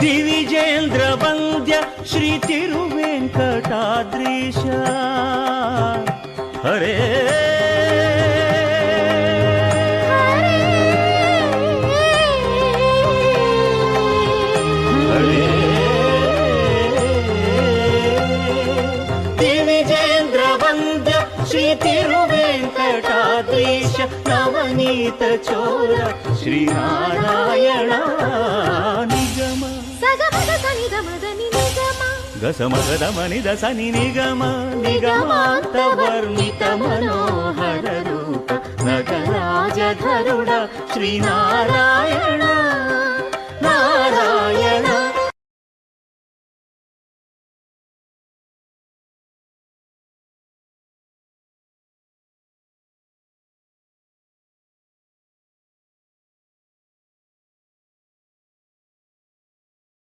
ದಿವಿಜೇಂದ್ರ ವಂದ್ಯ ಶ್ರೀ ತಿರುವೆಂಕಟಾದ್ರೀಶ ಹರೇ ದಿವಿಜೇಂದ್ರ ವಂದ್ಯ ಶ್ರೀ ತಿರುವೆಂಕಟಾದ್ರೀಶ ನವನೀತ ಚೋರ ಶ್ರೀನಾರಾಯಣ ನಿಗಮ ಗಸಮಗದ ಮನಿದ ಸನಿ ನಿಗಮ ನಿಗಮಾಂತ ವರ್ಣಿತ ಮನೋಹರ ರೂಪ ನಗರಾಜಧರುಡ ಶ್ರೀನಾರಾಯಣ